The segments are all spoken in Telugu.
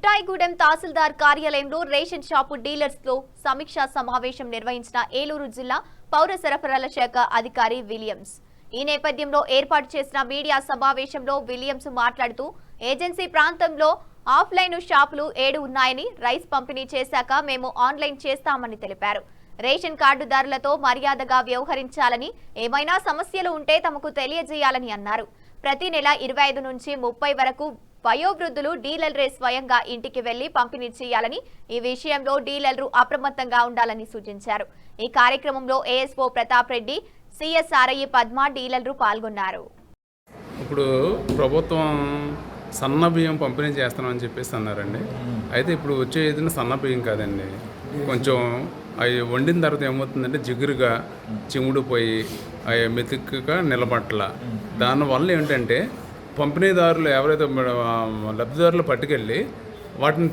రాయగూడెం తహసీల్దార్ కార్యాలయంలో రేషన్ షాపు డీలర్స్ తో సమీక్షా సమావేశం నిర్వహించిన ఏలూరు జిల్లా పౌర సరఫరాల శాఖ అధికారి విలియమ్స్. ఈ నేపథ్యంలో ఏర్పాటు చేసిన మీడియా సమావేశంలో విలియమ్స్ మాట్లాడుతూ ఏజెన్సీ ప్రాంతంలో ఆఫ్లైన్ షాపులు 7 ఉన్నాయని, రైస్ పంపిణీ చేశాక మేము ఆన్లైన్ చేస్తామని తెలిపారు. రేషన్ కార్డుదారులతో మర్యాదగా వ్యవహరించాలని, ఏమైనా సమస్యలు ఉంటే తమకు తెలియజేయాలని అన్నారు. ప్రతి నెల 25 నుంచి 30 వరకు వయోవృద్ధులు డీలర్లే స్వయంగా ఇంటికి వెళ్లి పంపిణీ చేయాలని, ఈ విషయంలో డీలర్లు అప్రమత్తంగా ఉండాలని సూచించారు. ఈ కార్యక్రమంలో ఏఎస్ఓ ప్రతాప్ రెడ్డి, సిఎస్ఆర్ఐ పద్మ డీలర్లు పాల్గొన్నారు. ఇప్పుడు ప్రభుత్వం సన్న బియ్యం పంపిణీ చేస్తున్నామని చెప్పేసి అన్నారండి. అయితే ఇప్పుడు వచ్చే ఏదైనా సన్న బియ్యం కాదండి, కొంచెం అవి వండిన తర్వాత ఏమవుతుందంటే జిగురుగా చిముడిపోయి అవి మెతుకుగా నిలబట్ల. దానివల్ల ఏంటంటే పంపిణీదారులు ఎవరైతే లబ్ధిదారులు పట్టుకెళ్ళి వాటిని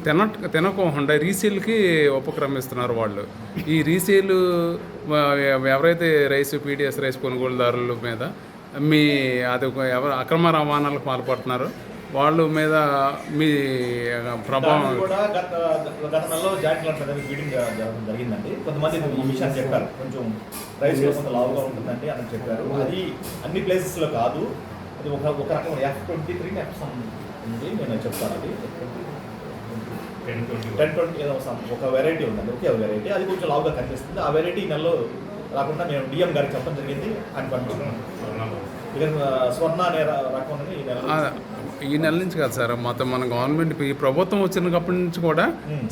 తినకుండా రీసేల్కి ఉపక్రమిస్తున్నారు వాళ్ళు. ఈ రీసేలు ఎవరైతే రైస్ పీడిఎస్ రైస్ కొనుగోలుదారుల మీద అది ఎవరు అక్రమ రవాణాలకు పాల్పడుతున్నారో వాళ్ళ మీద మీ ప్రభావం కూడా గత నెలలో జాయింట్ మీటింగ్ జరిగిందండి. కొంతమంది ఈ విషయాన్ని చెప్పారు, కొంచెం రైస్ కొంత లావుగా ఉంటుందండి అని చెప్పారు. అది అన్ని ప్లేసెస్లో కాదు, అది ఒక రకం F23 ఉంది, నేను చెప్తాను. అది 1020 ఏదో ఒక వెరైటీ ఉందండి, ఒకే వెరైటీ, అది కొంచెం లావుగా కనిపిస్తుంది. ఆ వెరైటీ ఈ నెలలో రాకుండా మేము డిఎం గారికి చెప్పడం జరిగింది. అని పంపించాం. ఇక స్వర్ణ అనే రకం ఈ నెల నుంచి కాదు సార్, మొత్తం మన గవర్నమెంట్ ఈ ప్రభుత్వం వచ్చినప్పటి నుంచి కూడా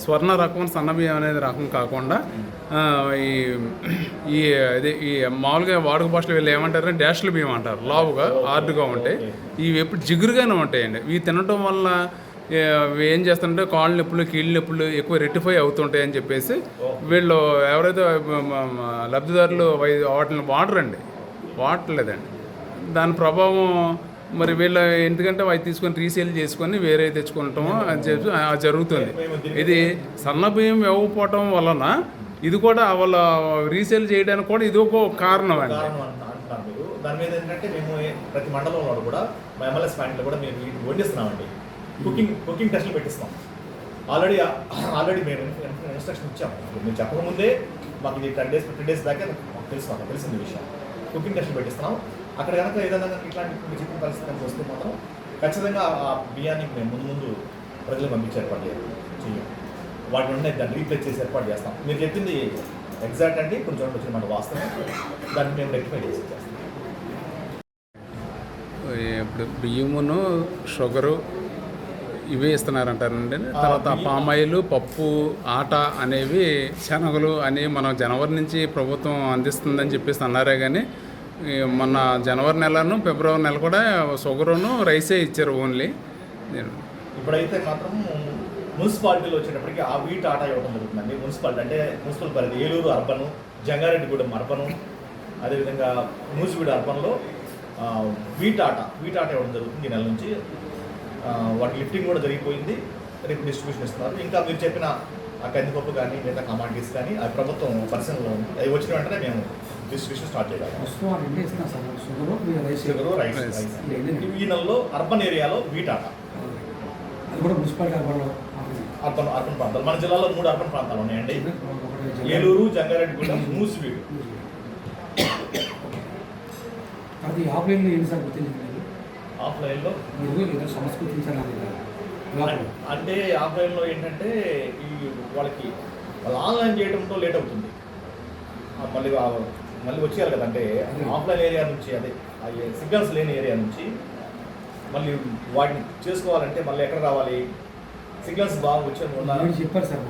స్వర్ణ రకం సన్న బియ్యం అనేది రకం కాకుండా ఈ మామూలుగా వాడుక భాషలో వీళ్ళు ఏమంటారంటే డాష్ల బియ్యం అంటారు. లావుగా హార్డ్గా ఉంటాయి, ఇవి ఎప్పుడు జిగురుగానే ఉంటాయండి. ఇవి తినటం వల్ల ఏం చేస్తుంటే కాళ్ళ నొప్పులు కీళ్ళ నొప్పులు ఎక్కువ రెక్టిఫై అవుతుంటాయి అని చెప్పేసి వీళ్ళు ఎవరైతే లబ్ధిదారులు వాటిని వాడట్లేదండి. దాని ప్రభావం మరి వీళ్ళ ఎందుకంటే అవి తీసుకొని రీసేల్ చేసుకొని వేరే తెచ్చుకుంటామో అని చెప్పి జరుగుతుంది. ఇది సన్న బియ్యం ఇవ్వకపోవటం వలన ఇది కూడా వాళ్ళ రీసేల్ చేయడానికి కూడా ఇది ఒక కారణం అండి. దాని మీద ఏంటంటే మేము ప్రతి మండలంలో కూడా మా ఎమ్మెల్యేస్ పాయింట్లో కూడా మేము వండిస్తున్నామండి. కుకింగ్ టెస్టులు పెట్టిస్తాం. ఆల్రెడీ మేము ఇన్స్ట్రక్షన్ ఇచ్చాము. మేము చెప్పకముందే మాకు ఇది 10 days దాకా మాకు తెలిసింది విషయం. కుకింగ్ టెస్టులు పెట్టిస్తున్నాం. అక్కడ కనుక ఏదైనా ఇట్లాంటి చెప్పిన పరిస్థితి కనుక వస్తే మాత్రం ఖచ్చితంగా ఆ బియ్యాన్ని మేము ముందు ప్రజలు పంపించి ఏర్పాటు చేయం. వాటి నుండి దాన్ని రీప్లేస్ చేసి ఏర్పాటు చేస్తాం. మీరు చెప్పింది ఎగ్జాక్ట్ అండి, కొంచెం వచ్చిన మన వాస్తవం, దాన్ని మేము రెక్టిఫై చేసి చేస్తాం. ఇప్పుడు బియ్యమును షుగరు ఇవే ఇస్తున్నారంటారండి. తర్వాత పామాయిల్, పప్పు, ఆట అనేవి, శనగలు అనేవి మనం జనవరి నుంచి ప్రభుత్వం అందిస్తుందని చెప్పేసి అన్నారే కానీ మొన్న జనవరి నెలను ఫిబ్రవరి నెల కూడా షుగరును రైసే ఇచ్చారు ఓన్లీ. ఇప్పుడైతే మాత్రం మున్సిపాలిటీలో వచ్చేటప్పటికి ఆ వీట్ ఆట ఇవ్వడం జరుగుతుందండి. మున్సిపాలిటీ అంటే మున్సిపల్ పరిధి ఏలూరు అర్బను, జంగారెడ్డిగూడెం అర్బను, అదేవిధంగా నూజివీడు అర్బన్లో వీట్ ఆట ఇవ్వడం జరుగుతుంది ఈ నెల నుంచి. వాటి లిఫ్టింగ్ కూడా జరిగిపోయింది, రేపు డిస్ట్రిబ్యూషన్ ఇస్తున్నారు. ఇంకా మీరు చెప్పిన ఆ కందిపప్పు కానీ మిగతా కమాడిటీస్ కానీ అది ప్రభుత్వం పరిశ్రమలో ఉంది. అవి వచ్చిన వెంటనే మేము డిస్ట్రిబ్యూషన్ స్టార్ట్ చేయాలి. Sugar, rice. ఈ నెలలో అర్బన్ ఏరియాలో వీట్ ఆట, అర్బన్ ప్రాంతాలు, మన జిల్లాలో 3 అర్బన్ ప్రాంతాలు ఉన్నాయండి. ఏలూరు, జంగారెడ్డిగూడెం, నూజివీడు. ఆఫ్లైన్లో అంటే ఆఫ్లైన్లో ఏంటంటే వాళ్ళకి ఆన్లైన్ చేయడంతో లేట్ అవుతుంది. మళ్ళీ వచ్చేయాలి కదా, అంటే ఆఫ్లైన్ ఏరియా నుంచి, అదే సిగ్నల్స్ లేని ఏరియా నుంచి మళ్ళీ వాటిని చేసుకోవాలంటే మళ్ళీ ఎక్కడ రావాలి? సిగ్నల్స్ బాగా వచ్చే చెప్పారు సార్.